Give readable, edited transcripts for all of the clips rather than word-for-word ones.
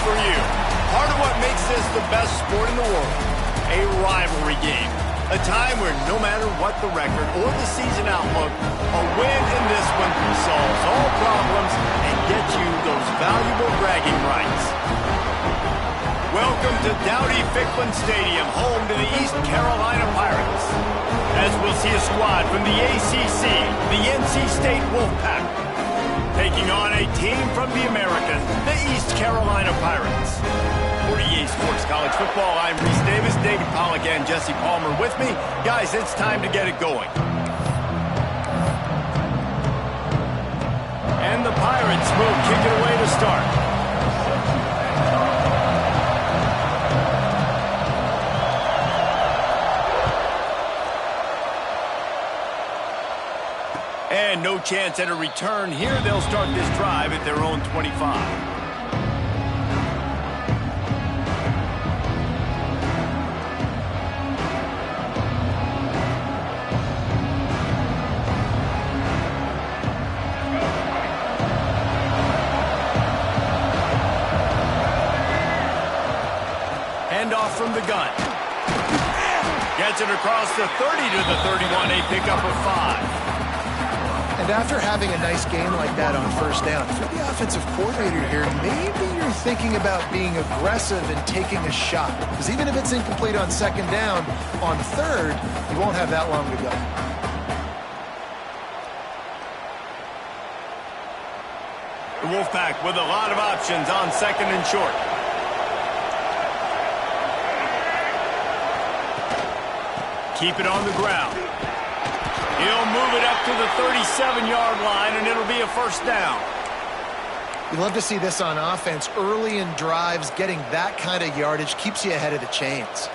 for you. Part of what makes this the best sport in the world, a rivalry game. A time where no matter what the record or the season outlook, a win in this one solves all problems and gets you those valuable bragging rights. Welcome to Dowdy-Ficklin Stadium, home to the East Carolina Pirates. As we'll see a squad from the ACC, the NC State Wolfpack, taking on a team from the American, the East Carolina Pirates. For EA Sports College Football, I'm Reese Davis, David Pollack, and Jesse Palmer with me. Guys, it's time to get it going. And the Pirates will kick it away to start. And no chance at a return here. They'll start this drive at their own 25. Handoff from the gun. Gets it across the 30 to the 31, a pickup of 5. And after having a nice game like that on first down, if you're the offensive coordinator here, maybe you're thinking about being aggressive and taking a shot. Because even if it's incomplete on second down, on third, you won't have that long to go. The Wolfpack with a lot of options on second and short. Keep it on the ground. He'll move it up to the 37-yard line, and it'll be a first down. You love to see this on offense. Early in drives, getting that kind of yardage keeps you ahead of the chains.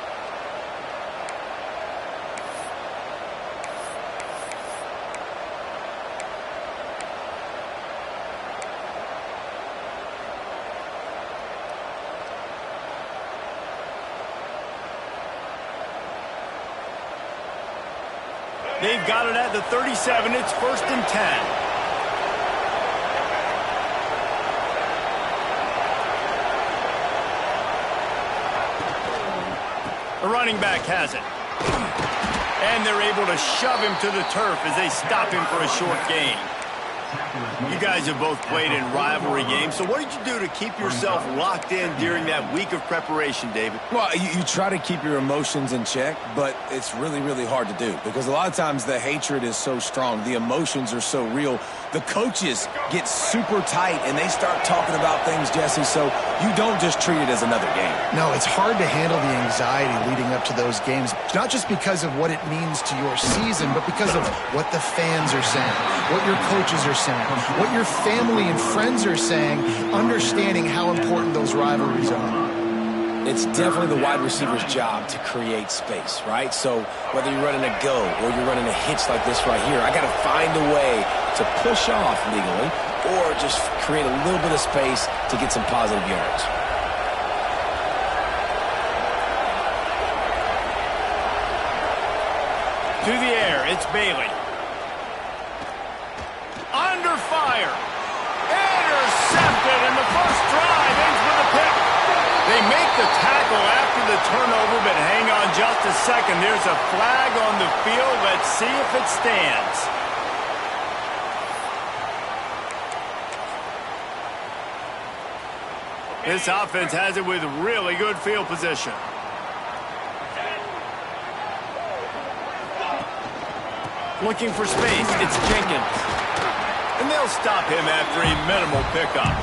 They've got it at the 37. It's first and 10. The running back has it. And they're able to shove him to the turf as they stop him for a short gain. You guys have both played in rivalry games, so what did you do to keep yourself locked in during that week of preparation, David? Well, you try to keep your emotions in check, but it's really, really hard to do because a lot of times the hatred is so strong. The emotions are so real. The coaches get super tight, and they start talking about things, Jesse, so you don't just treat it as another game. No, it's hard to handle the anxiety leading up to those games, not just because of what it means to your season, but because of what the fans are saying, what your coaches are saying, what your family and friends are saying, understanding how important those rivalries are. It's definitely the wide receiver's job to create space, right? So whether you're running a go or you're running a hitch like this right here, I got to find a way to push off legally or just create a little bit of space to get some positive yards. To the air, it's Bailey. Under fire. Intercepted, and the first drive ends with a pick. They make the tackle after the turnover, but hang on just a second. There's a flag on the field. Let's see if it stands. This offense has it with really good field position. Looking for space, it's Jenkins. And they'll stop him after a minimal pickup.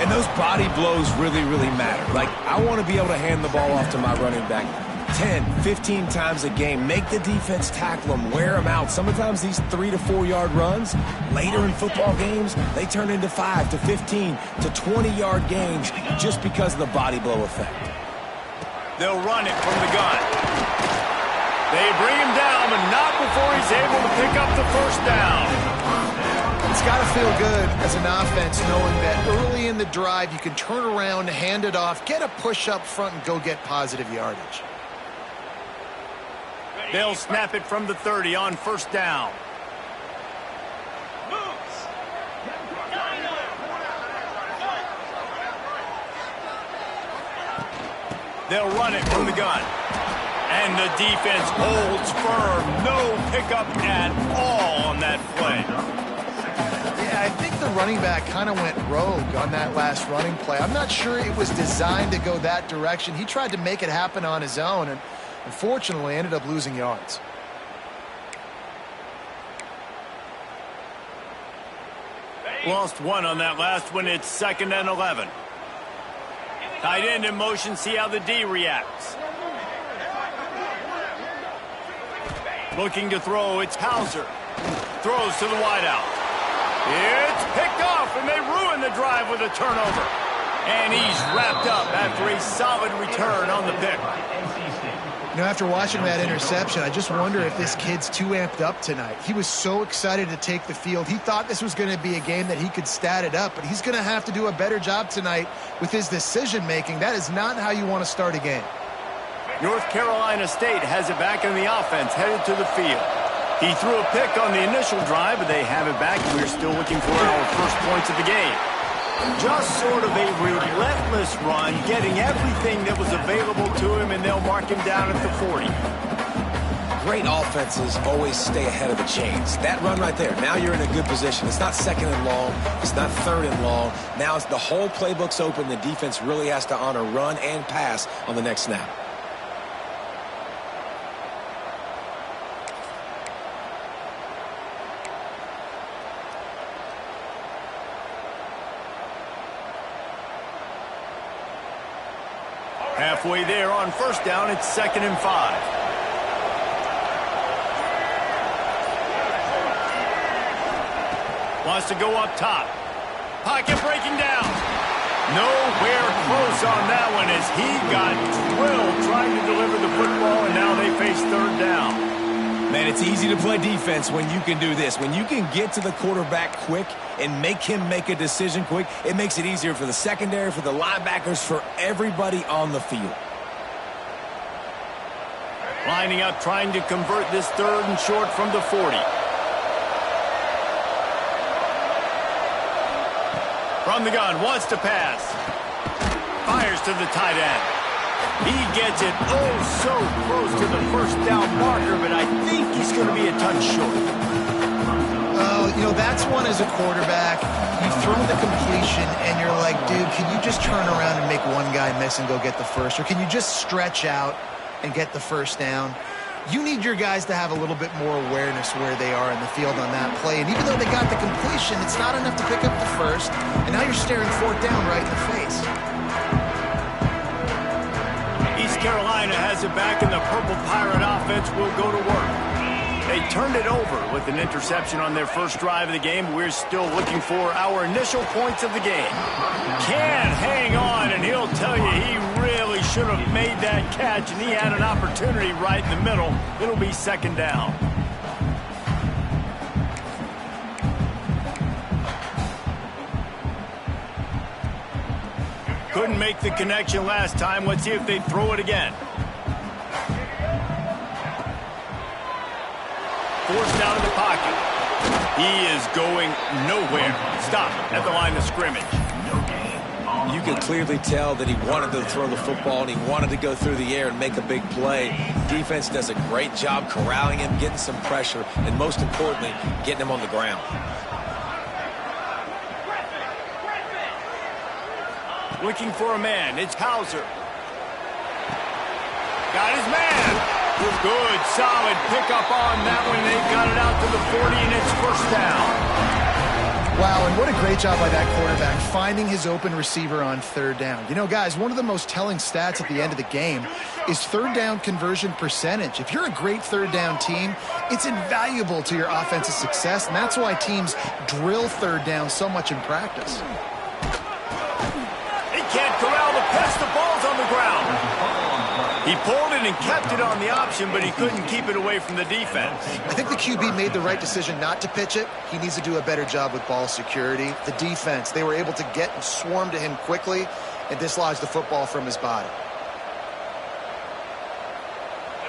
And those body blows really, really matter. Like, I want to be able to hand the ball off to my running back 10, 15 times a game. Make the defense tackle them, wear them out. Sometimes these 3 to 4 yard runs, later in football games, they turn into 5 to 15 to 20-yard gains just because of the body blow effect. They'll run it from the gun. They bring him down, but not before he's able to pick up the first down. It's got to feel good as an offense knowing that early in the drive you can turn around, hand it off, get a push up front, and go get positive yardage. They'll snap it from the 30 on first down. They'll run it from the gun. And the defense holds firm. No pickup at all on that play. Yeah, I think the running back kind of went rogue on that last running play. I'm not sure it was designed to go that direction. He tried to make it happen on his own and unfortunately ended up losing yards. Lost one on that last one. It's 2nd and 11. Tight end in motion. See how the D reacts. Looking to throw. It's Hauser. Throws to the wideout. It's picked off, and they ruin the drive with a turnover. And he's wrapped up after a solid return on the pick. You know, after watching that interception, I just wonder if this kid's too amped up tonight. He was so excited to take the field. He thought this was going to be a game that he could stat it up, but he's going to have to do a better job tonight with his decision-making. That is not how you want to start a game. North Carolina State has it back in the offense, headed to the field. He threw a pick on the initial drive, but they have it back. We're still looking for our first points of the game. Just sort of a relentless run, getting everything that was available to him, and they'll mark him down at the 40. Great offenses always stay ahead of the chains. That run right there, now you're in a good position. It's not 2nd and long. It's not 3rd and long. Now it's the whole playbook's open. The defense really has to honor run and pass on the next snap. Halfway there on 1st down, it's 2nd and 5. Wants to go up top. Pocket breaking down. Nowhere close on that one as he got drilled trying to deliver the football, and now they face 3rd down. Man, it's easy to play defense when you can do this. When you can get to the quarterback quick and make him make a decision quick, it makes it easier for the secondary, for the linebackers, for everybody on the field. Lining up, trying to convert this 3rd and short from the 40. From the gun, wants to pass. Fires to the tight end. He gets it so close to the 1st down marker, but I think he's going to be a touch short. Oh, you know, that's one as a quarterback. You've thrown the completion, and you're like, dude, can you just turn around and make one guy miss and go get the first? Or can you just stretch out and get the 1st down? You need your guys to have a little bit more awareness where they are in the field on that play. And even though they got the completion, it's not enough to pick up the 1st. And now you're staring 4th down right in the face. East Carolina has it back, and the Purple Pirate offense will go to work. They turned it over with an interception on their first drive of the game. We're still looking for our initial points of the game. Can hang on, and he'll tell you he really should have made that catch, and he had an opportunity right in the middle. It'll be 2nd down. Couldn't make the connection last time. Let's see if they throw it again. Forced out of the pocket. He is going nowhere. Stop at the line of scrimmage. You could clearly tell that he wanted to throw the football and he wanted to go through the air and make a big play. Defense does a great job corralling him, getting some pressure, and most importantly, getting him on the ground. Looking for a man. It's Hauser. Got his man. Good, solid pickup on that one. They've got it out to the 40, and it's 1st down. Wow, and what a great job by that quarterback, finding his open receiver on 3rd down. You know, guys, one of the most telling stats at the end of the game is 3rd down conversion percentage. If you're a great 3rd down team, it's invaluable to your offensive success, and that's why teams drill 3rd down so much in practice. He can't corral the pitch. The ball's on the ground. He pulled it and kept it on the option, but he couldn't keep it away from the defense. I think the QB made the right decision not to pitch it. He needs to do a better job with ball security. The defense, they were able to get and swarm to him quickly and dislodge the football from his body.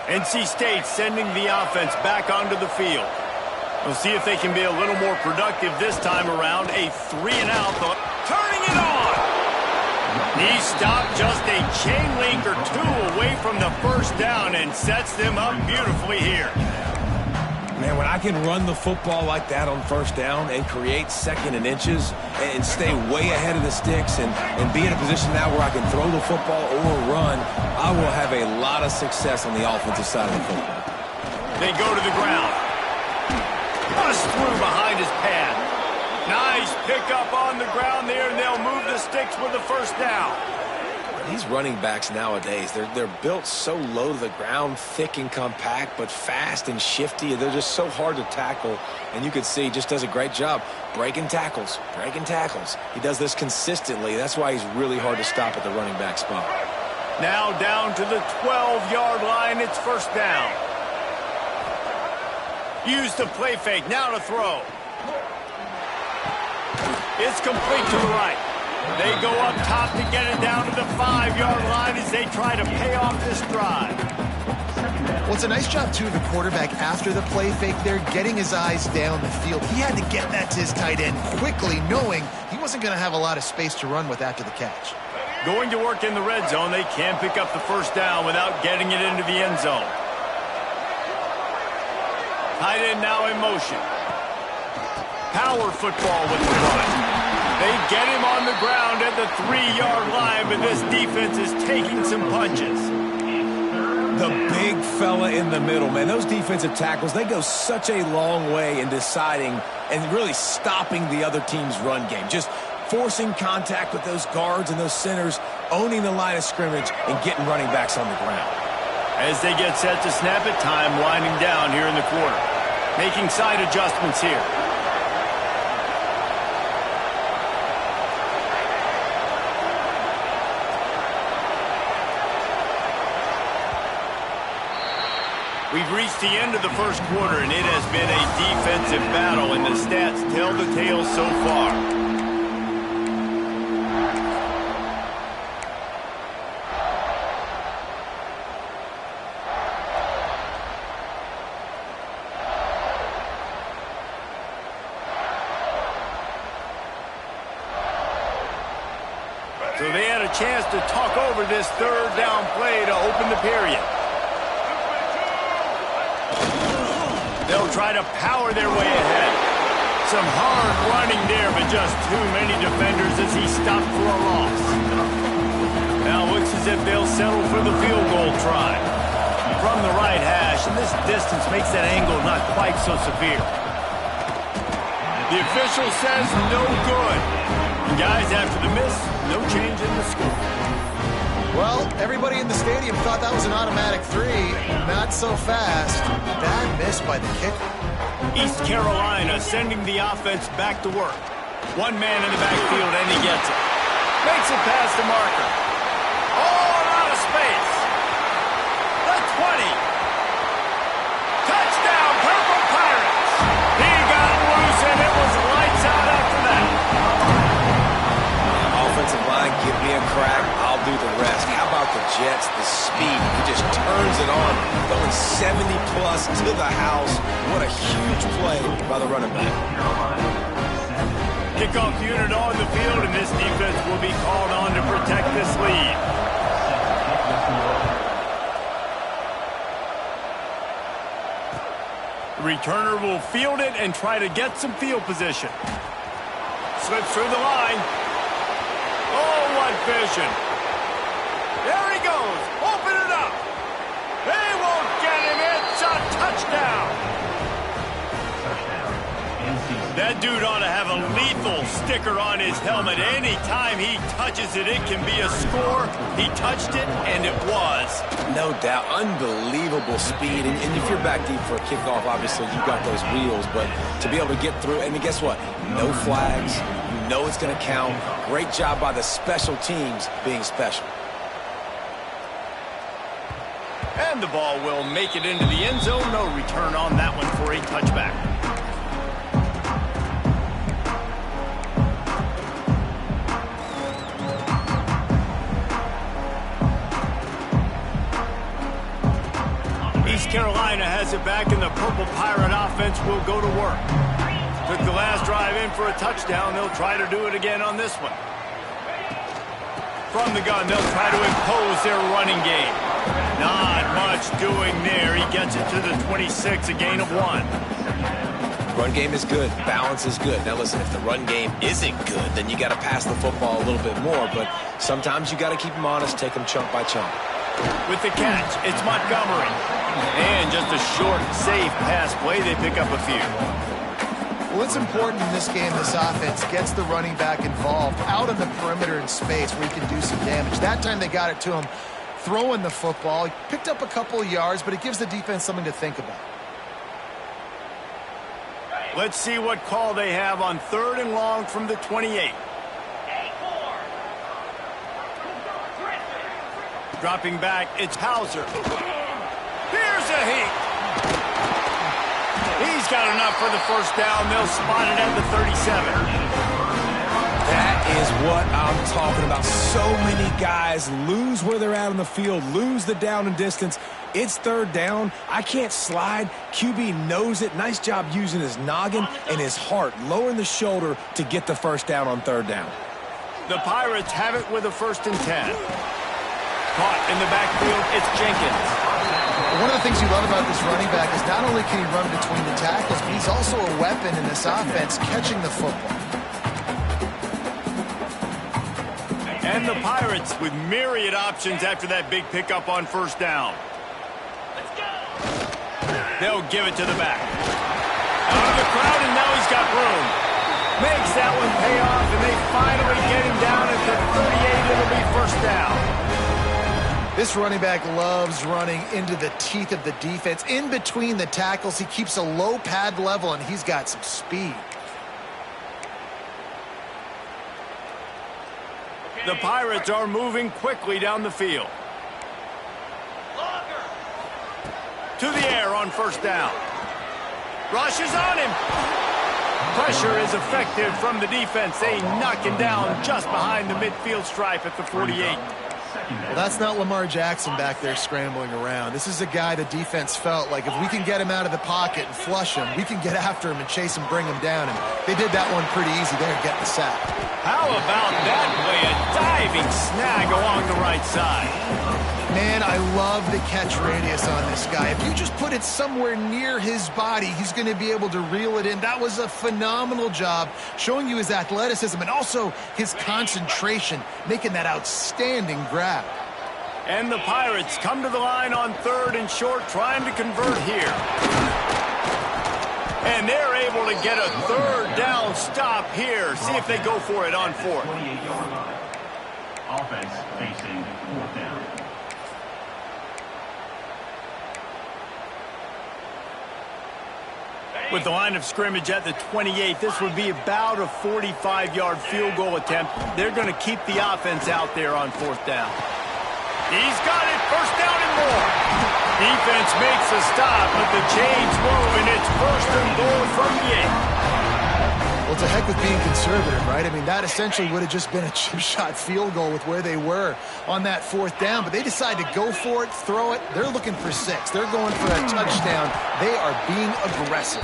NC State sending the offense back onto the field. We'll see if they can be a little more productive this time around. A 3-and-out, turning it on. He stopped just a chain link or two away from the first down and sets them up beautifully here. Man, when I can run the football like that on first down and create second and inches and stay way ahead of the sticks and be in a position now where I can throw the football or run, I will have a lot of success on the offensive side of the football. They go to the ground. Bust through behind his pad. Nice pickup on the ground there, and they'll move the sticks with the first down. These running backs nowadays, they're built so low to the ground, thick and compact, but fast and shifty. They're just so hard to tackle, and you can see he just does a great job breaking tackles, breaking tackles. He does this consistently. That's why he's really hard to stop at the running back spot. Now down to the 12-yard line. It's first down. Use the play fake. Now to throw. It's complete to the right. They go up top to get it down to the 5-yard line as they try to pay off this drive. Well, it's a nice job, too, of the quarterback after the play fake there, getting his eyes down the field. He had to get that to his tight end quickly, knowing he wasn't going to have a lot of space to run with after the catch. Going to work in the red zone, they can't pick up the first down without getting it into the end zone. Tight end now in motion. Power football with the run. They get him on the ground at the 3-yard line, but this defense is taking some punches. The big fella in the middle, man. Those defensive tackles, they go such a long way in deciding and really stopping the other team's run game. Just forcing contact with those guards and those centers, owning the line of scrimmage, and getting running backs on the ground. As they get set to snap it, time winding down here in the quarter. Making side adjustments here. We've reached the end of the first quarter, and it has been a defensive battle, and the stats tell the tale so far. So they had a chance to talk over this third down play to open the period. They'll try to power their way ahead. Some hard running there, but just too many defenders as he stopped for a loss. Now looks as if they'll settle for the field goal try. From the right hash, and this distance makes that angle not quite so severe. The official says no good. And guys, after the miss, no change in the score. Well, everybody in the stadium thought that was an automatic 3. Not so fast. Bad miss by the kicker. East Carolina sending the offense back to work. One man in the backfield, and he gets it. Makes it past the marker. All out of space. The 20. Touchdown, Purple Pirates. He got loose, and it was lights out after that. Offensive line, give me a crack. I'll do the rest. How about the Jets, the speed? He just turns it on, going 70-plus to the house. What a huge play by the running back. Kickoff unit on the field, and this defense will be called on to protect this lead. The returner will field it and try to get some field position. Slips through the line. Oh, what vision. There he goes. Open it up. They won't get him. It's a touchdown. That dude ought to have a lethal sticker on his helmet. Anytime he touches it, it can be a score. He touched it, and it was. No doubt. Unbelievable speed. And if you're back deep for a kickoff, obviously you got those wheels. But to be able to get through, and guess what? No flags. You know it's going to count. Great job by the special teams being special. And the ball will make it into the end zone. No return on that one for a touchback. East Carolina has it back, and the Purple Pirate offense will go to work. Took the last drive in for a touchdown. They'll try to do it again on this one. From the gun, they'll try to impose their running game. Not much doing there. He gets it to the 26, a gain of 1. Run game is good. Balance is good. Now listen, if the run game isn't good, then you got to pass the football a little bit more. But sometimes you got to keep them honest, take them chunk by chunk. With the catch, it's Montgomery. And just a short, safe pass play, they pick up a few. Well, it's important in this game this offense gets the running back involved out on the perimeter in space where he can do some damage. That time they got it to him throwing the football. He picked up a couple of yards, but it gives the defense something to think about. Let's see what call they have on 3rd and long from the 28. Dropping back, it's Hauser. Here's a heat. He's got enough for the first down. They'll spot it at the 37. That is what I'm talking about. So many guys lose where they're at on the field, lose the down and distance. It's 3rd down. I can't slide. QB knows it. Nice job using his noggin and his heart, lowering the shoulder to get the first down on 3rd down. The Pirates have it with a 1st and 10. Caught in the backfield, it's Jenkins. One of the things you love about this running back is not only can he run between the tackles, but he's also a weapon in this offense, catching the football. And the Pirates with myriad options after that big pickup on 1st down. They'll give it to the back. Out of the crowd, and now he's got room. Makes that one pay off, and they finally get him down at the 38. It'll be 1st down. This running back loves running into the teeth of the defense. In between the tackles, he keeps a low pad level, and he's got some speed. The Pirates are moving quickly down the field. To the air on 1st down. Rushes on him. Pressure is effective from the defense. They knock him down just behind the midfield stripe at the 48. Well, that's not Lamar Jackson back there scrambling around. This is a guy the defense felt like if we can get him out of the pocket and flush him, we can get after him and chase him, bring him down. And they did that one pretty easy there, getting the sack. How about that play? A diving snag along the right side. Man, I love the catch radius on this guy. If you just put it somewhere near his body, he's going to be able to reel it in. That was a phenomenal job, showing you his athleticism and also his concentration, making that outstanding grab. And the Pirates come to the line on 3rd and short, trying to convert here. And they're able to get a 3rd down stop here. See if they go for it on 4th. Offense facing 4th down. With the line of scrimmage at the 28, this would be about a 45-yard field goal attempt. They're going to keep the offense out there on 4th down. He's got it, 1st down and more. Defense makes a stop, but the chains move, and it's 1st and goal from the 8. Well, to heck with being conservative, right? I mean, that essentially would have just been a chip shot field goal with where they were on that 4th down, but they decide to go for it, throw it. They're looking for 6. They're going for a touchdown. They are being aggressive.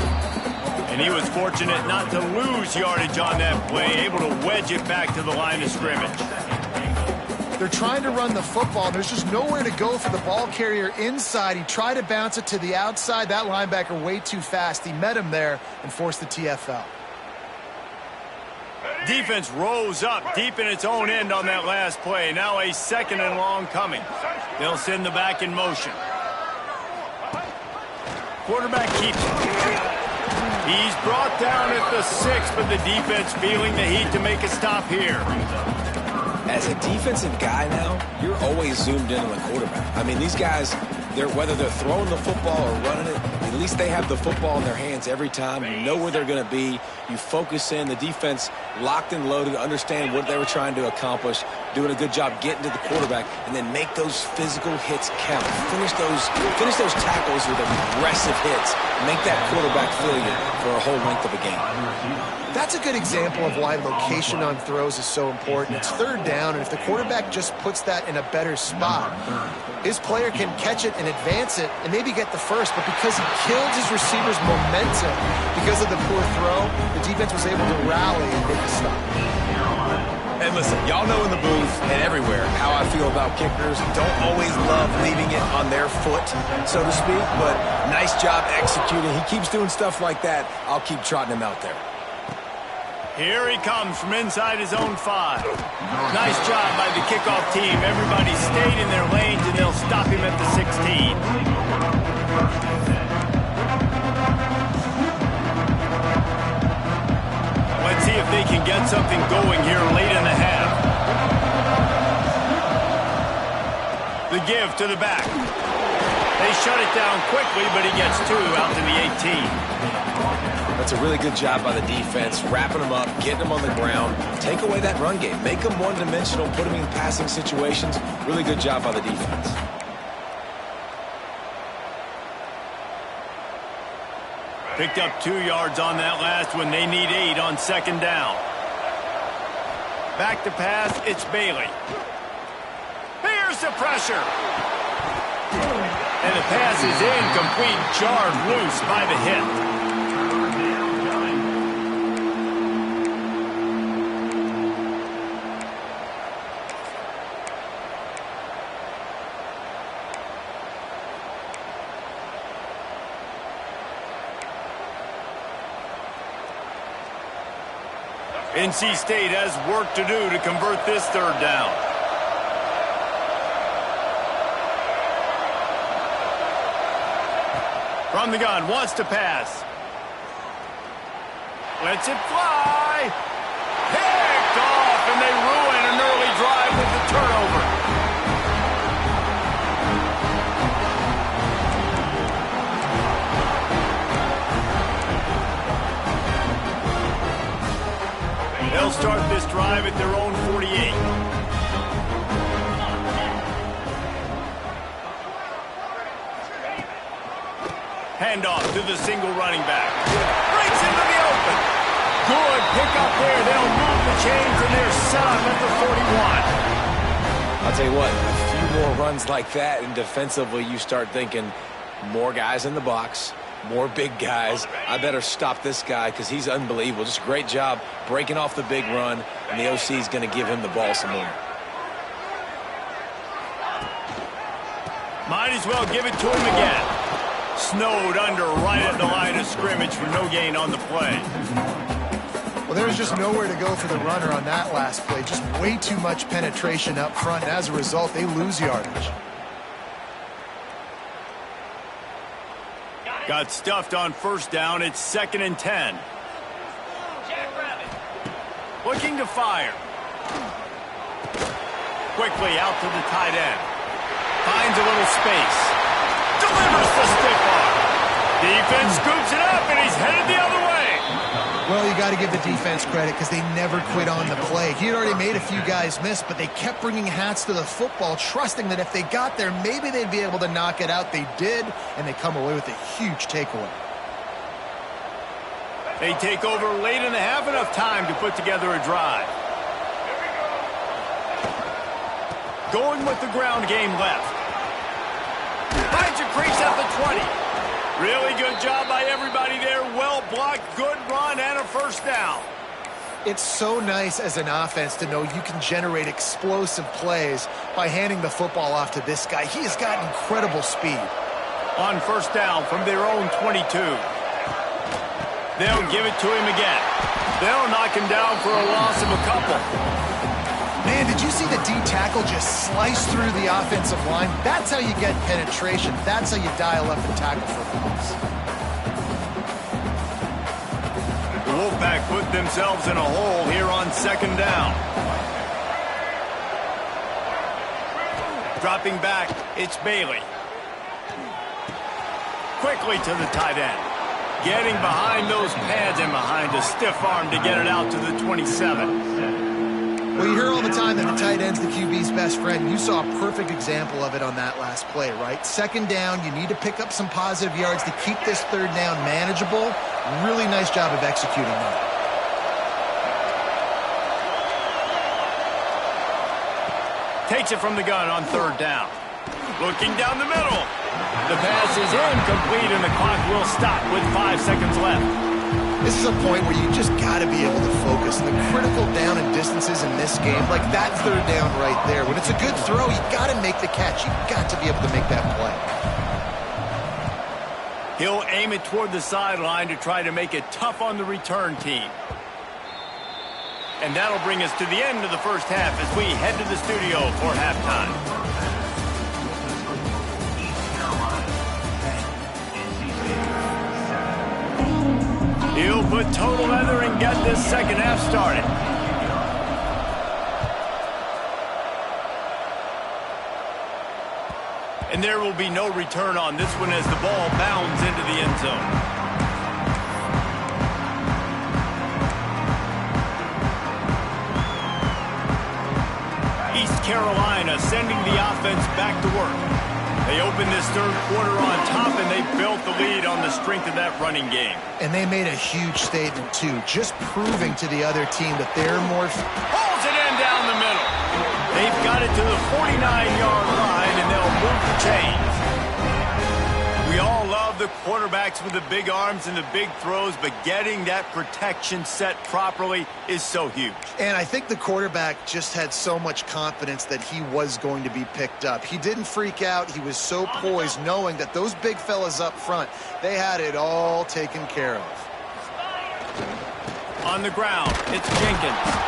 And he was fortunate not to lose yardage on that play, able to wedge it back to the line of scrimmage. They're trying to run the football. There's just nowhere to go for the ball carrier inside. He tried to bounce it to the outside. That linebacker way too fast. He met him there and forced the TFL. Defense rose up deep in its own end on that last play. Now a 2nd and long coming. They'll send the back in motion. Quarterback keeps it. He's brought down at the 6, but the defense feeling the heat to make a stop here. As a defensive guy now, you're always zoomed in on the quarterback. I mean, these guys, whether they're throwing the football or running it, at least they have the football in their hands every time. You know where they're going to be. You focus in. The defense locked and loaded, understand what they were trying to accomplish, doing a good job getting to the quarterback, and then make those physical hits count. Finish those tackles with aggressive hits. Make that quarterback feel you for a whole length of a game. That's a good example of why location on throws is so important. It's 3rd down, and if the quarterback just puts that in a better spot, his player can catch it and advance it and maybe get the first, but because he killed his receiver's momentum because of the poor throw, the defense was able to rally and make a stop. And listen, y'all know in the booth and everywhere how I feel about kickers. Don't always love leaving it on their foot, so to speak, but nice job executing. He keeps doing stuff like that. I'll keep trotting him out there. Here he comes from inside his own 5. Nice job by the kickoff team. Everybody stayed in their lanes, and they'll stop him at the 16. Let's see if they can get something going here late in the half. The give to the back. They shut it down quickly, but he gets 2 out to the 18. That's a really good job by the defense, wrapping them up, getting them on the ground. Take away that run game. Make them one-dimensional, put them in passing situations. Really good job by the defense. Picked up 2 yards on that last one. They need 8 on second down. Back to pass, it's Bailey. Here's the pressure. And the pass is incomplete, jarred loose by the hit. NC State has work to do to convert this third down. From the gun, wants to pass. Lets it fly. Picked off, and they ruin an early drive with the turnover. They'll start this drive at their own 48. Handoff to the single running back. Breaks into the open. Good pickup there. They'll move the chains, and they're set up at the 41. I'll tell you what, a few more runs like that, and defensively you start thinking more guys in the box. More big guys. I better stop this guy because he's unbelievable. Just a great job breaking off the big run, and the OC is going to give him the ball some more. Might as well give it to him again. Snowed under right at the line of scrimmage for no gain on the play. Well, there was just nowhere to go for the runner on that last play. Just way too much penetration up front, and as a result, they lose yardage. Got stuffed on first down. It's 2nd and 10. Looking to fire. Quickly out to the tight end. Finds a little space. Delivers the stiff arm. Defense scoops it up, and he's headed the other way. Well, you got to give the defense credit because they never quit on the play. He had already made a few guys miss, but they kept bringing hats to the football, trusting that if they got there, maybe they'd be able to knock it out. They did, and they come away with a huge takeaway. They take over late in the half, enough time to put together a drive. Going with the ground game left. Finds a crease at the 20. Really good job by everybody there. Well blocked, good run, and a first down. It's so nice as an offense to know you can generate explosive plays by handing the football off to this guy. He has got incredible speed. On first down from their own 22. They'll give it to him again. They'll knock him down for a loss of a couple. Man, did you see the D tackle just slice through the offensive line? That's how you get penetration. That's how you dial up and tackle for points. The Wolfpack put themselves in a hole here on second down. Dropping back, it's Bailey. Quickly to the tight end. Getting behind those pads and behind a stiff arm to get it out to the 27. Well, you hear all the time that the tight end's the QB's best friend. You saw a perfect example of it on that last play, right? Second down, you need to pick up some positive yards to keep this third down manageable. Really nice job of executing that. Takes it from the gun on third down. Looking down the middle. The pass is incomplete, and the clock will stop with 5 seconds left. This is a point where you just got to be able to focus. And the critical down and distances in this game, like that third down right there, when it's a good throw, you got to make the catch. You got to be able to make that play. He'll aim it toward the sideline to try to make it tough on the return team. And that'll bring us to the end of the first half as we head to the studio for halftime. He'll put total leather and get this second half started. And there will be no return on this one as the ball bounds into the end zone. East Carolina sending the offense back to work. They opened this third quarter on top, and they built the lead on the strength of that running game. And they made a huge statement, too, just proving to the other team that they're more... Pulls it in down the middle. They've got it to the 49-yard line, and they'll move the chains. We all love the quarterbacks with the big arms and the big throws, but getting that protection set properly is so huge. And I think the quarterback just had so much confidence that he was going to be picked up. He didn't freak out. He was so poised, knowing that those big fellas up front, they had it all taken care of. On the ground, it's Jenkins.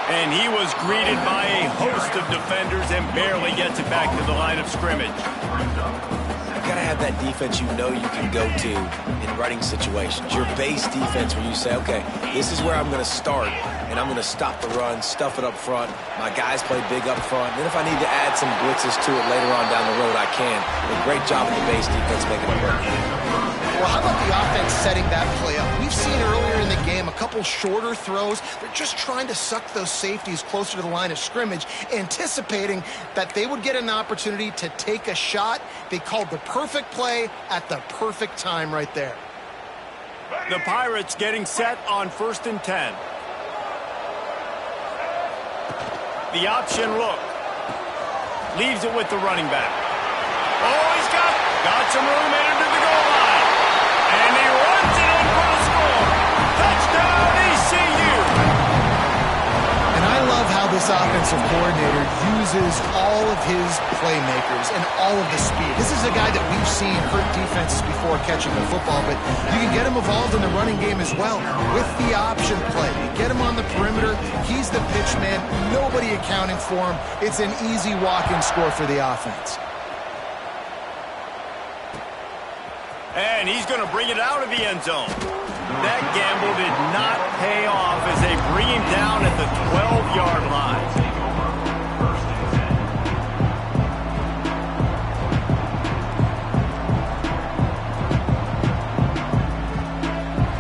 And he was greeted by a host of defenders and barely gets it back to the line of scrimmage. You gotta have that defense you know you can go to in running situations. Your base defense where you say, okay, this is where I'm gonna start, and I'm gonna stop the run, stuff it up front. My guys play big up front. And then if I need to add some blitzes to it later on down the road, I can. A great job of the base defense making it work. Well, how about the offense setting that play up? We've seen earlier in the game a couple shorter throws. They're just trying to suck those safeties closer to the line of scrimmage, anticipating that they would get an opportunity to take a shot. They called the perfect play at the perfect time right there. The Pirates getting set on 1st and 10. The option look. Leaves it with the running back. Oh, he's got some room into the goal line. And he runs it in for the score. Touchdown, ECU. And I love how this offensive coordinator uses all of his playmakers and all of the speed. This is a guy that we've seen hurt defenses before catching the football, but you can get him involved in the running game as well with the option play. You get him on the perimeter. He's the pitch man. Nobody accounting for him. It's an easy walk-in score for the offense. And he's going to bring it out of the end zone. That gamble did not pay off as they bring him down at the 12-yard line.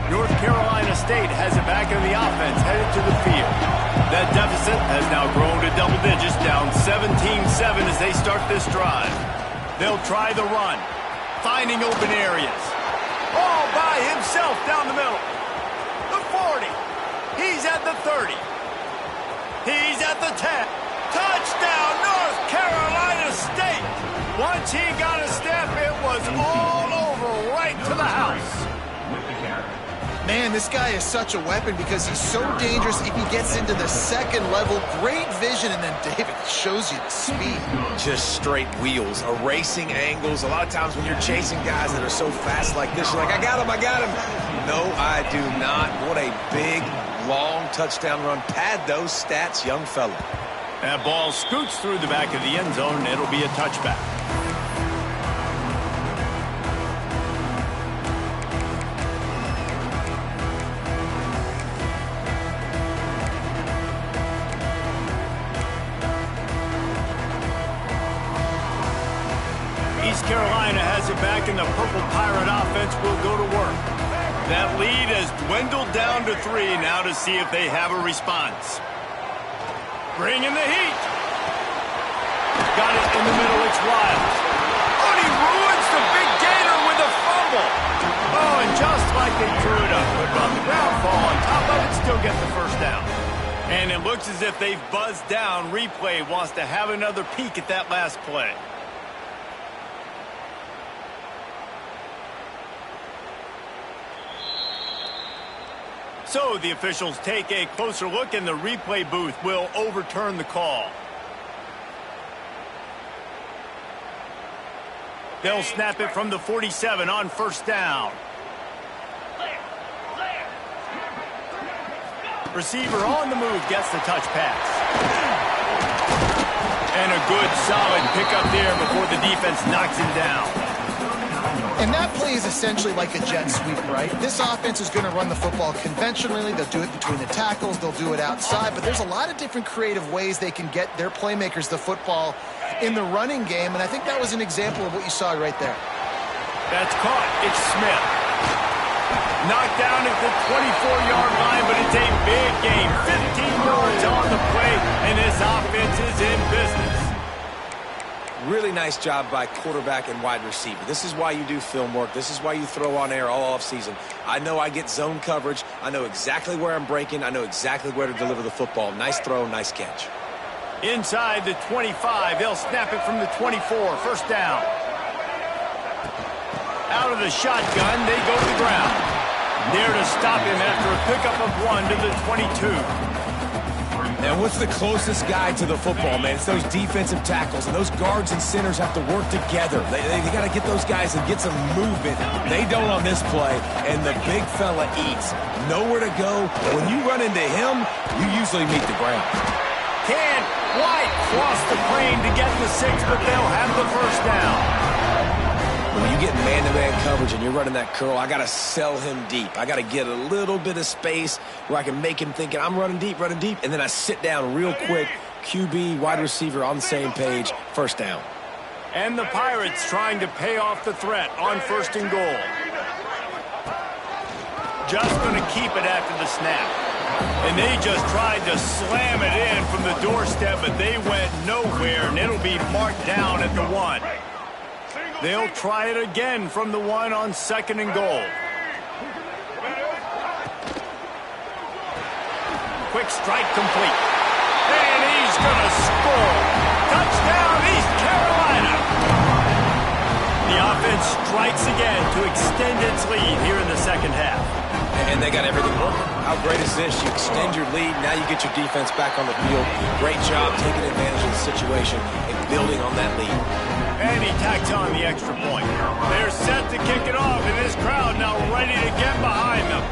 North Carolina State has it back in the offense, headed to the field. That deficit has now grown to double digits, down 17-7 as they start this drive. They'll try the run. Finding open areas. All by himself down the middle. The 40. He's at the 30. He's at the 10. Touchdown, North Carolina State. Once he got a step, it was all over right to the house. Man, this guy is such a weapon because he's so dangerous if he gets into the second level. Great vision, and then David shows you the speed. Just straight wheels, erasing angles. A lot of times when you're chasing guys that are so fast like this, you're like, I got him. No, I do not. What a big, long touchdown run. Pad those stats, young fella. That ball scoots through the back of the end zone, and it'll be a touchback. Carolina has it back, and the Purple Pirate offense will go to work. That lead has dwindled down to 3 now to see if they have a response. Bringing the heat. Got it in the middle, it's Wild. Oh, he ruins the big gator with a fumble. Oh, and just like they threw it up, but on the ground fall on top of it, still get the first down. And it looks as if they've buzzed down. Replay wants to have another peek at that last play. So the officials take a closer look, and the replay booth will overturn the call. They'll snap it from the 47 on first down. Receiver on the move gets the touch pass. And a good solid pickup there before the defense knocks him down. And that play is essentially like a jet sweep, right? This offense is going to run the football conventionally. They'll do it between the tackles. They'll do it outside. But there's a lot of different creative ways they can get their playmakers the football in the running game. And I think that was an example of what you saw right there. That's caught. It's Smith. Knocked down at the 24-yard line, but it's a big game. 15 yards on the play, and this offense is in business. Really nice job by quarterback and wide receiver. This is why you do film work. This is why you throw on air all offseason. I know I get zone coverage. I know exactly where I'm breaking. I know exactly where to deliver the football. Nice throw, nice catch. Inside the 25, they'll snap it from the 24. First down. Out of the shotgun, they go to the ground. There to stop him after a pickup of 1 to the 22. And what's the closest guy to the football, man? It's those defensive tackles, and those guards and centers have to work together. They got to get those guys and get some movement. They don't on this play, and the big fella eats. Nowhere to go. When you run into him, you usually meet the ground. Can White cross the plane to get the 6, but they'll have the first down. When you get man-to-man coverage and you're running that curl, I got to sell him deep. I got to get a little bit of space where I can make him thinking I'm running deep, and then I sit down real quick. QB, wide receiver on the same page, first down. And the Pirates trying to pay off the threat on first and goal. Just going to keep it after the snap. And they just tried to slam it in from the doorstep, but they went nowhere, and it'll be marked down at the 1. They'll try it again from the 1 on second and goal. Quick strike complete. And he's going to score. Touchdown, East Carolina. The offense strikes again to extend its lead here in the second half. And they got everything working. How great is this? You extend your lead, now you get your defense back on the field. Great job taking advantage of the situation and building on that lead. And he tacks on the extra point. They're set to kick it off, and this crowd now ready to get behind them.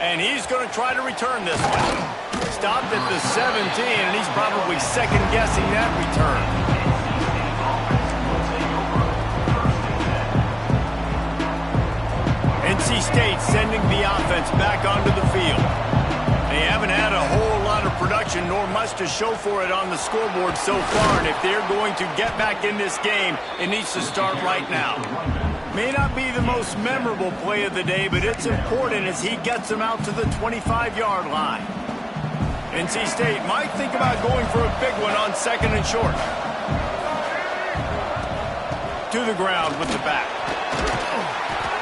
And he's going to try to return this one. Stopped at the 17, and he's probably second-guessing that return. NC State sending the offense back onto the field. They haven't had a whole lot of production, nor much to show for it on the scoreboard so far. And if they're going to get back in this game, it needs to start right now. May not be the most memorable play of the day, but it's important as he gets them out to the 25-yard line. NC State might think about going for a big one on second and short. To the ground with the back.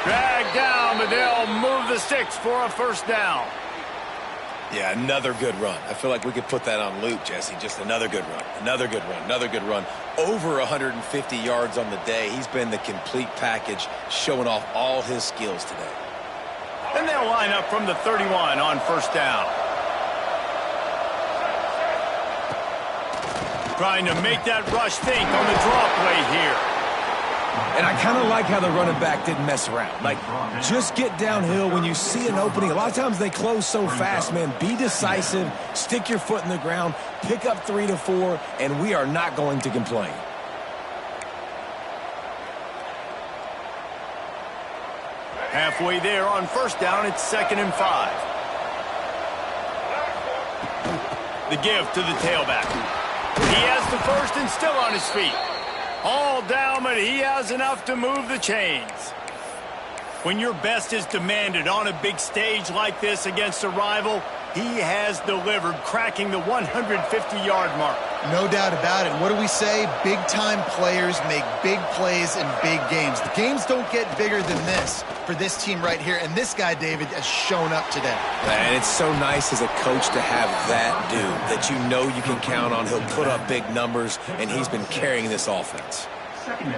Dragged down, but they'll move the sticks for a first down. Yeah, another good run. I feel like we could put that on loop, Jesse. Just another good run, another good run, another good run. Over 150 yards on the day. He's been the complete package, showing off all his skills today. And they'll line up from the 31 on first down. Trying to make that rush think on the draw play here. And I kind of like how the running back didn't mess around. Like, just get downhill when you see an opening. A lot of times they close so fast, man. Be decisive, stick your foot in the ground, pick up 3 to 4, and we are not going to complain. Halfway there on first down, it's 2nd and 5. The give to the tailback. He has the first and still on his feet. All down, but he has enough to move the chains. When your best is demanded on a big stage like this against a rival, he has delivered, cracking the 150-yard mark. No doubt about it. What do we say? Big-time players make big plays in big games. The games don't get bigger than this for this team right here, and this guy, David, has shown up today. And it's so nice as a coach to have that dude that you know you can count on. He'll put up big numbers, and he's been carrying this offense.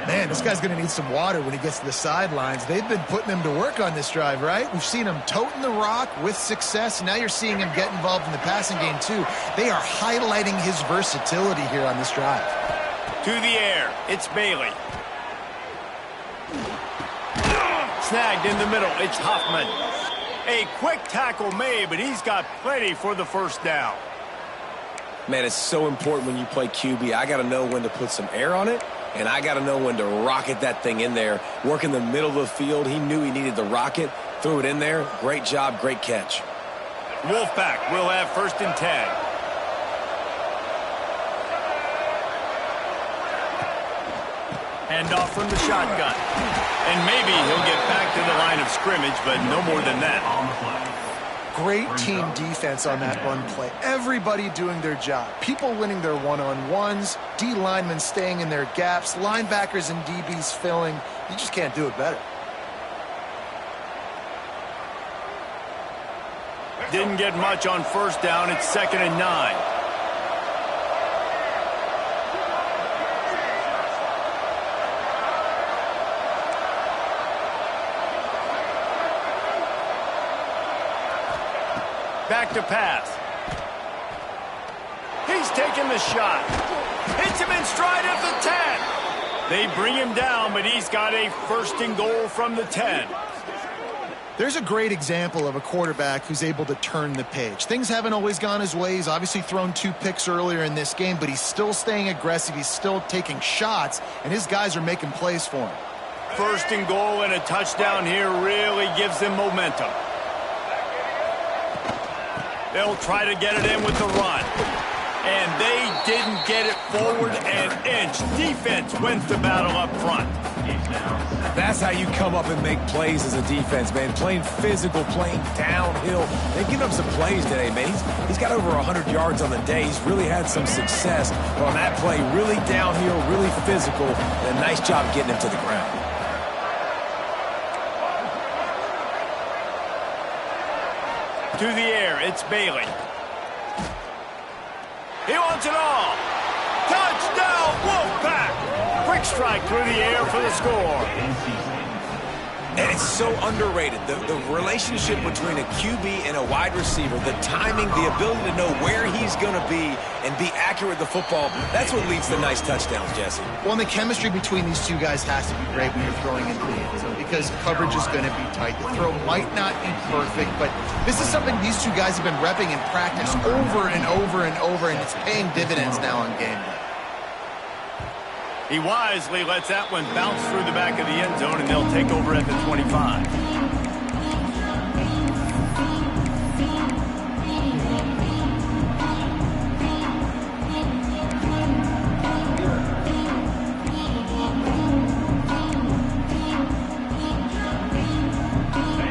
Man, this guy's going to need some water when he gets to the sidelines. They've been putting him to work on this drive, right? We've seen him toting the rock with success. Now you're seeing him get involved in the passing game, too. They are highlighting his versatility here on this drive. To the air, it's Bailey. Snagged in the middle, it's Hoffman. A quick tackle made, but he's got plenty for the first down. Man, it's so important when you play QB. I got to know when to put some air on it, and I got to know when to rocket that thing in there. Work in the middle of the field. He knew he needed the rocket, threw it in there. Great job, great catch. Wolfpack will have 1st and 10. Hand off from the shotgun. And maybe he'll get back to the line of scrimmage, but no more than that. Great team defense on that run play. Everybody doing their job. People winning their one-on-ones, D linemen staying in their gaps, linebackers and DBs filling. You just can't do it better. Didn't get much on 1st down. It's 2nd and 9. Back to pass. He's taking the shot. Hits him in stride at the 10. They bring him down, but he's got a 1st and goal from the 10. There's a great example of a quarterback who's able to turn the page. Things haven't always gone his way. He's obviously thrown 2 picks earlier in this game, but he's still staying aggressive. He's still taking shots, and his guys are making plays for him. 1st and goal and a touchdown here really gives them momentum. They'll try to get it in with the run. And they didn't get it forward an inch. Defense wins the battle up front. That's how you come up and make plays as a defense, man. Playing physical, playing downhill. They've given up some plays today, man. He's got over 100 yards on the day. He's really had some success. But on that play, really downhill, really physical, and a nice job getting him to the ground. To the air, it's Bailey. He wants it all. Touchdown, Wolfpack! Quick strike through the air for the score. And it's so underrated. The relationship between a QB and a wide receiver, the timing, the ability to know where he's going to be and be accurate with the football, that's what leads to nice touchdowns, Jesse. Well, and the chemistry between these two guys has to be great when you're throwing into the end zone because coverage is going to be tight. The throw might not be perfect, but this is something these two guys have been repping in practice over and over and over, and it's paying dividends now on game day. He wisely lets that one bounce through the back of the end zone, and they'll take over at the 25.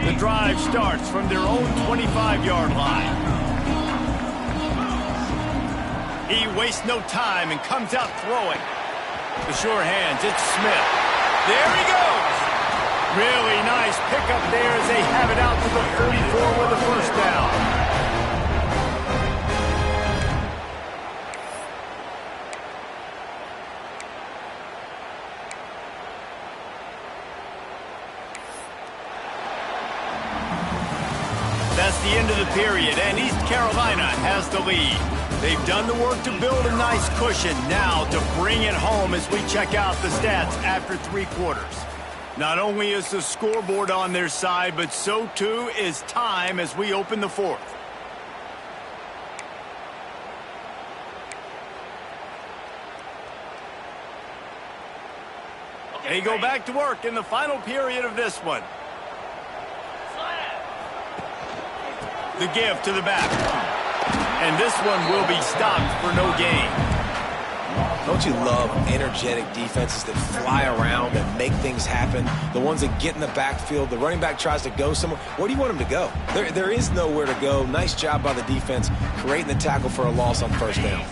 The drive starts from their own 25-yard line. He wastes no time and comes out throwing. The sure hands, it's Smith. There he goes. Really nice pickup there as they have it out to the 44 with the 1st down. That's the end of the period, and East Carolina has the lead. They've done the work to build a nice cushion. Now to bring it home as we check out the stats after 3 quarters. Not only is the scoreboard on their side, but so too is time as we open the 4th. They go back to work in the final period of this one. The give to the back. And this one will be stopped for no gain. Don't you love energetic defenses that fly around and make things happen? The ones that get in the backfield, the running back tries to go somewhere. Where do you want him to go? There is nowhere to go. Nice job by the defense creating the tackle for a loss on 1st down.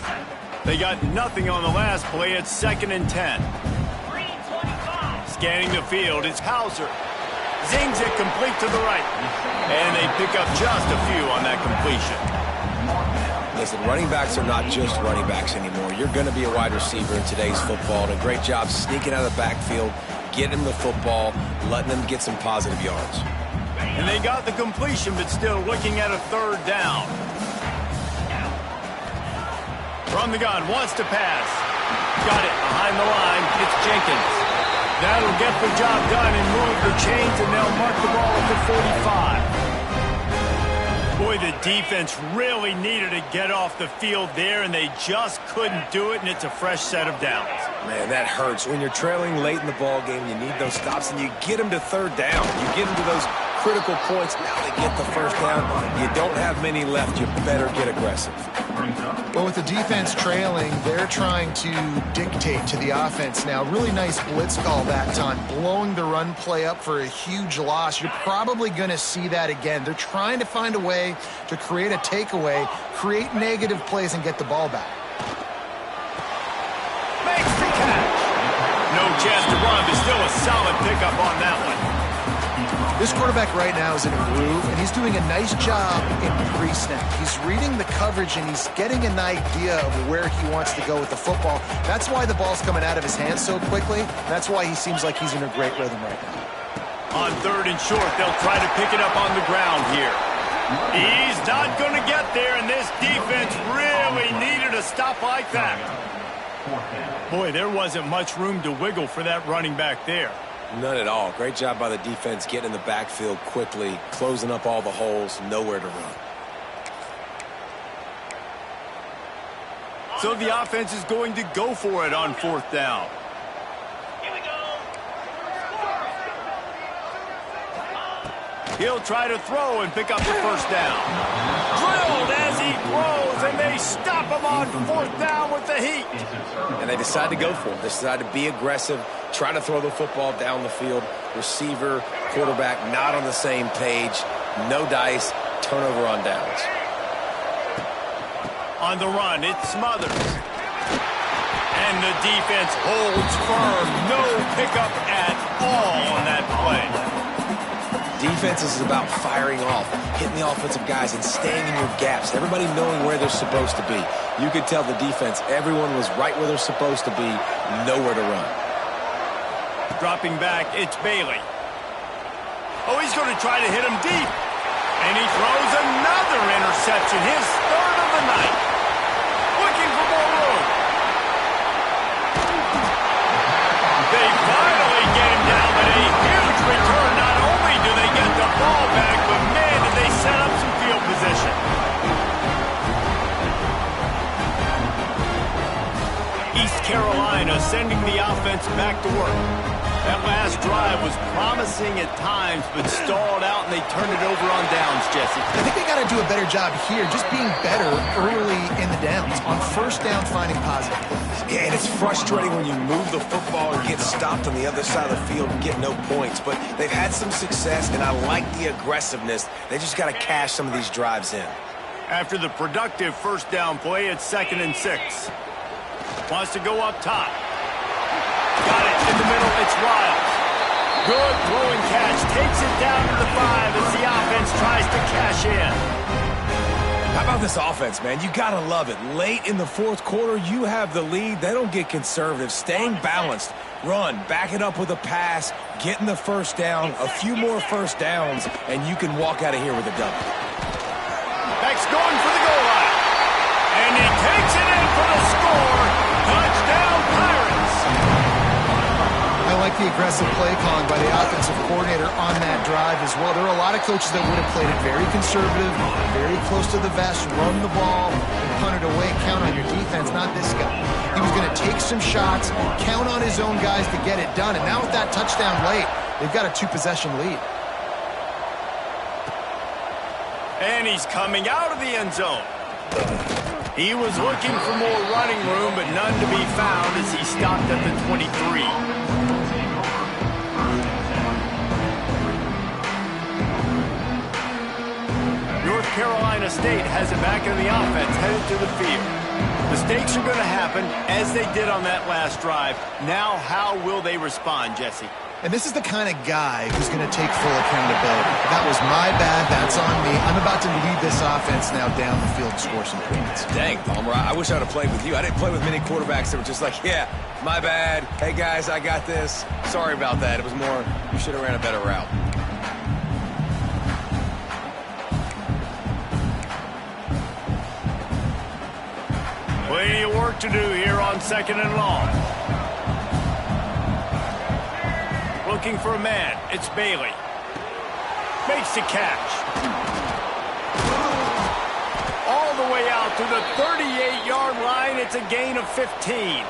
They got nothing on the last play. It's 2nd and 10. Scanning the field, it's Hauser. Zings it complete to the right. And they pick up just a few on that completion. Listen, running backs are not just running backs anymore. You're going to be a wide receiver in today's football. And a great job sneaking out of the backfield, getting them the football, letting them get some positive yards. And they got the completion, but still looking at a third down. From the gun, wants to pass. Got it behind the line. It's Jenkins. That'll get the job done and move the chains, and they'll mark the ball at the 45. Boy, the defense really needed to get off the field there, and they just couldn't do it, and it's a fresh set of downs. Man, that hurts. When you're trailing late in the ball game, you need those stops, and you get them to third down. You get them to those critical points. Now they get the first down. You don't have many left. You better get aggressive. Well, with the defense trailing, they're trying to dictate to the offense now. Really nice blitz call that time, blowing the run play up for a huge loss. You're probably going to see that again. They're trying to find a way to create a takeaway, create negative plays, and get the ball back. Makes the catch. No chance to run, but still a solid pickup on that one. This quarterback right now is in a groove, and he's doing a nice job in pre-snap. He's reading the coverage, and he's getting an idea of where he wants to go with the football. That's why the ball's coming out of his hands so quickly. That's why he seems like he's in a great rhythm right now. On third and short, they'll try to pick it up on the ground here. He's not going to get there, and this defense really needed a stop like that. Boy, there wasn't much room to wiggle for that running back there. None at all. Great job by the defense getting in the backfield quickly, closing up all the holes, nowhere to run. So the offense is going to go for it on fourth down. Here we go. He'll try to throw and pick up the first down. Drilled as he throws, and they stop him on fourth down with the heat. And they decide to go for it. They decide to be aggressive, try to throw the football down the field. Receiver, quarterback, not on the same page. No dice, turnover on downs. On the run, it's Smothers. And the defense holds firm. No pickup at all on that play. Defense is about firing off, hitting the offensive guys and staying in your gaps. Everybody knowing where they're supposed to be. You could tell the defense, everyone was right where they're supposed to be, nowhere to run. Dropping back, it's Bailey. Oh, he's going to try to hit him deep. And he throws another interception, his third of the night. Looking for more room. They finally get him down, but a huge return. Not only do they get the ball back, but man, did they set up some field position. East Carolina sending the offense back to work. That last drive was promising at times, but stalled out, and they turned it over on downs, Jesse. I think they got to do a better job here, just being better early in the downs. On first down, finding positive plays. Yeah, and it's frustrating when you move the football and get stopped on the other side of the field and get no points. But they've had some success, and I like the aggressiveness. They just got to cash some of these drives in. After the productive first down play, it's 2nd and 6. Wants to go up top. Got it in the middle, it's Riles. Good throwing catch, takes it down to the 5 as the offense tries to cash in. How about this offense, man? You gotta love it. Late in the fourth quarter, you have the lead. They don't get conservative. Staying balanced. Run, back it up with a pass, getting the first down, a few more first downs, and you can walk out of here with a W. Beck's going for the goal line. And he takes it in for the score. Touchdown, Pirates. I like the aggressive play calling by the offensive coordinator on that drive as well. There are a lot of coaches that would have played it very conservative, very close to the vest, run the ball, and punt it away, count on your defense, not this guy. He was going to take some shots, count on his own guys to get it done, and now with that touchdown late, they've got a 2-possession lead. And he's coming out of the end zone. He was looking for more running room, but none to be found as he stopped at the 23. North Carolina State has it back in the offense, headed to the field. Mistakes are going to happen, as they did on that last drive. Now, how will they respond, Jesse? And this is the kind of guy who's going to take full accountability. That was my bad. That's on me. I'm about to lead this offense now down the field and score some points. Dang, Palmer, I wish I would have played with you. I didn't play with many quarterbacks that were just like, yeah, my bad. Hey, guys, I got this. Sorry about that. It was more, you should have ran a better route. Plenty of work to do here on 2nd and long. Looking for a man. It's Bailey. Makes the catch. All the way out to the 38-yard line. It's a gain of 15.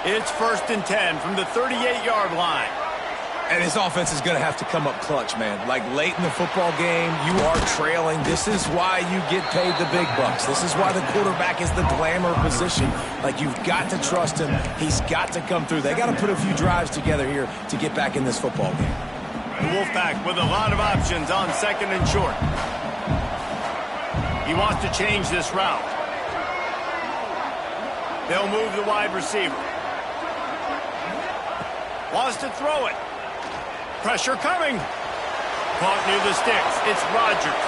It's 1st and 10 from the 38-yard line. And this offense is going to have to come up clutch, man. Like late in the football game, you are trailing. This is why you get paid the big bucks. This is why the quarterback is the glamour position. Like, you've got to trust him. He's got to come through. They got to put a few drives together here to get back in this football game. The Wolfpack with a lot of options on 2nd and short. He wants to change this route. They'll move the wide receiver. Wants to throw it. Pressure coming. Caught near the sticks. It's Rodgers.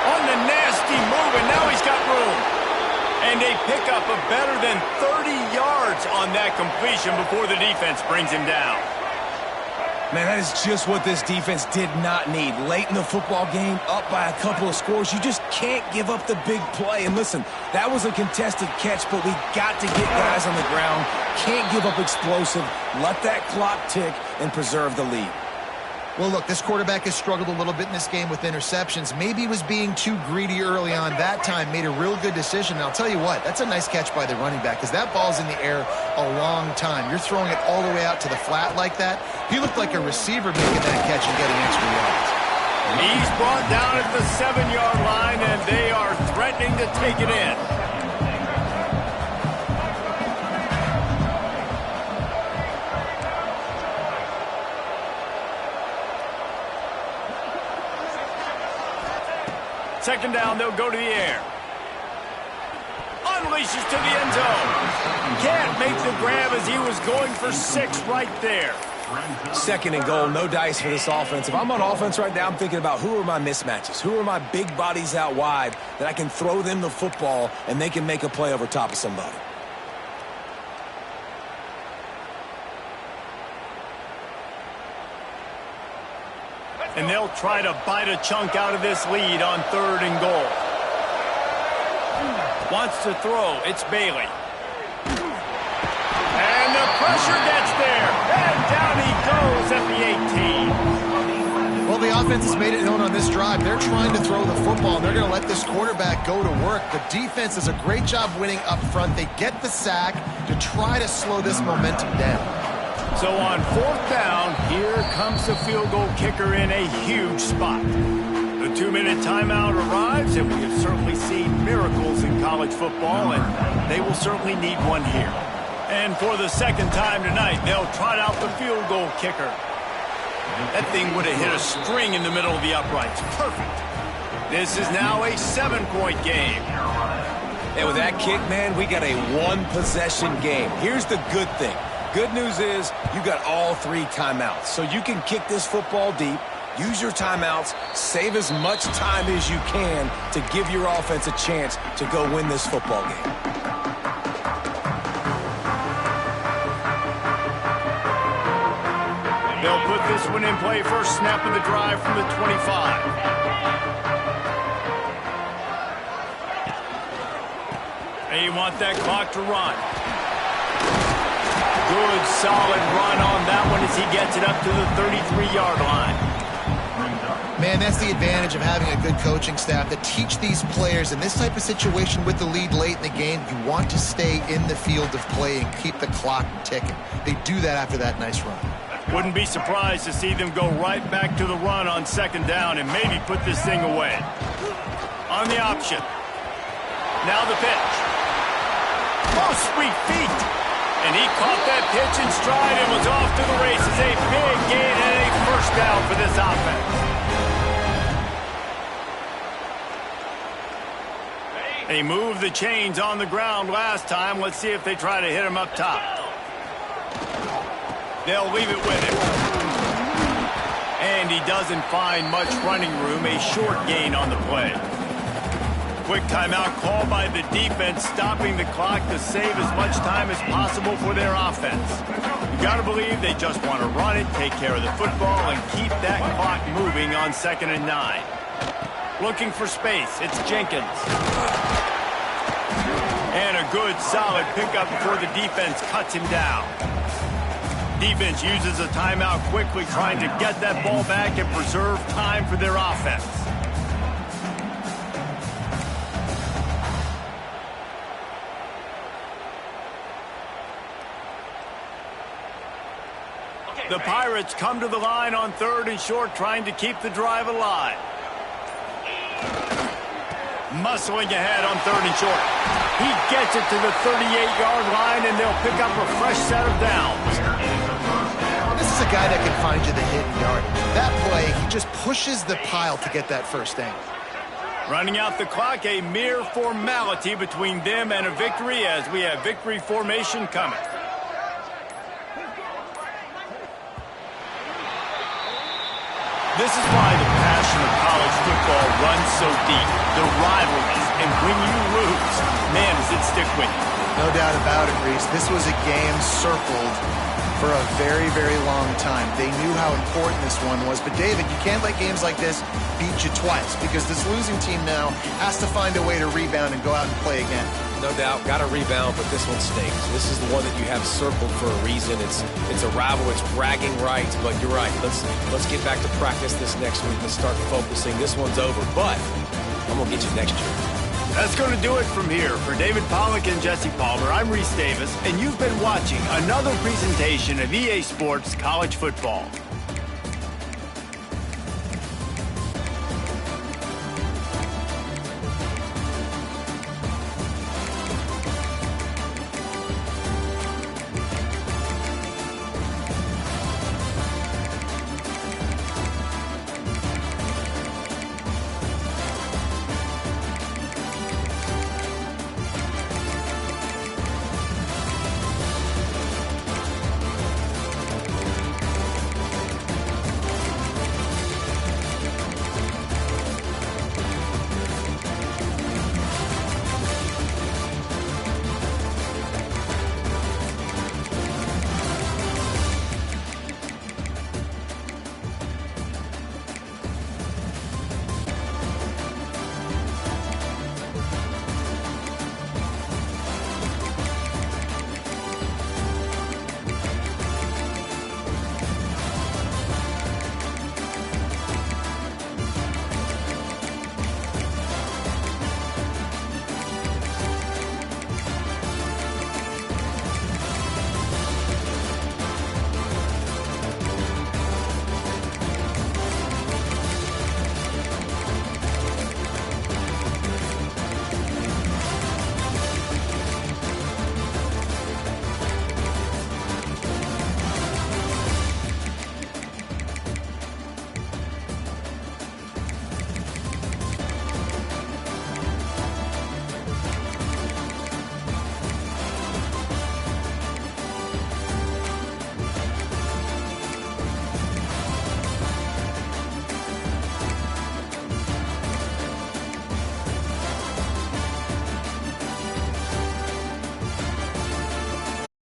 On the nasty move, and now he's got room. And they pick up a better than 30 yards on that completion before the defense brings him down. Man, that is just what this defense did not need. Late in the football game, up by a couple of scores, you just can't give up the big play. And listen, that was a contested catch, but we got to get guys on the ground. Can't give up explosive. Let that clock tick and preserve the lead. Well, look, this quarterback has struggled a little bit in this game with interceptions. Maybe he was being too greedy early on. That time made a real good decision. And I'll tell you what, that's a nice catch by the running back because that ball's in the air a long time. You're throwing it all the way out to the flat like that. He looked like a receiver making that catch and getting extra yards. He's brought down at the 7-yard line, and they are threatening to take it in. Second down, they'll go to the air. Unleashes to the end zone. Can't make the grab as he was going for 6 right there. 2nd and goal, no dice for this offense. If I'm on offense right now, I'm thinking about who are my mismatches? Who are my big bodies out wide that I can throw them the football and they can make a play over top of somebody? And they'll try to bite a chunk out of this lead on 3rd and goal. Wants to throw. It's Bailey. And the pressure gets there. And down he goes at the 18. Well, the offense has made it known on this drive. They're trying to throw the football, and they're going to let this quarterback go to work. The defense does a great job winning up front. They get the sack to try to slow this momentum down. So on 4th down, here comes the field goal kicker in a huge spot. The 2-minute timeout arrives, and we have certainly seen miracles in college football, and they will certainly need one here. And for the 2nd time tonight, they'll trot out the field goal kicker. That thing would have hit a string in the middle of the uprights. Perfect. This is now a 7-point game. And with that kick, man, we got a 1-possession game. Here's the good thing. Good news is you got all 3 timeouts. So you can kick this football deep, use your timeouts, save as much time as you can to give your offense a chance to go win this football game. They'll put this one in play. First snap of the drive from the 25. They want that clock to run. Good, solid run on that one as he gets it up to the 33-yard line. Man, that's the advantage of having a good coaching staff that teach these players in this type of situation with the lead late in the game. You want to stay in the field of play and keep the clock ticking. They do that after that nice run. Wouldn't be surprised to see them go right back to the run on 2nd down and maybe put this thing away. On the option. Now the pitch. Oh, sweet feet. And he caught that pitch in stride and was off to the races. A big gain and a 1st down for this offense. They moved the chains on the ground last time. Let's see if they try to hit him up top. They'll leave it with him. And he doesn't find much running room, a short gain on the play. Quick timeout called by the defense, stopping the clock to save as much time as possible for their offense. You got to believe they just want to run it, take care of the football, and keep that clock moving on 2nd and 9. Looking for space, it's Jenkins. And a good, solid pickup before the defense cuts him down. Defense uses a timeout quickly, trying to get that ball back and preserve time for their offense. The Pirates come to the line on 3rd and short, trying to keep the drive alive. Muscling ahead on 3rd and short. He gets it to the 38-yard line, and they'll pick up a fresh set of downs. This is a guy that can find you the hidden yard. That play, he just pushes the pile to get that first down. Running out the clock, a mere formality between them and a victory, as we have victory formation coming. This is why the passion of college football runs so deep. The rivalries, and when you lose, man, does it stick with you. No doubt about it, Reese. This was a game circled for a very, very long time. They knew how important this one was. But, David, you can't let games like this beat you twice, because this losing team now has to find a way to rebound and go out and play again. No doubt, got to rebound, but this one stinks. This is the one that you have circled for a reason. It's a rival, it's bragging rights, but you're right. Let's get back to practice this next week. Let's start focusing. This one's over, but I'm going to get you next year. That's going to do it from here. For David Pollack and Jesse Palmer, I'm Reese Davis, and you've been watching another presentation of EA Sports College Football.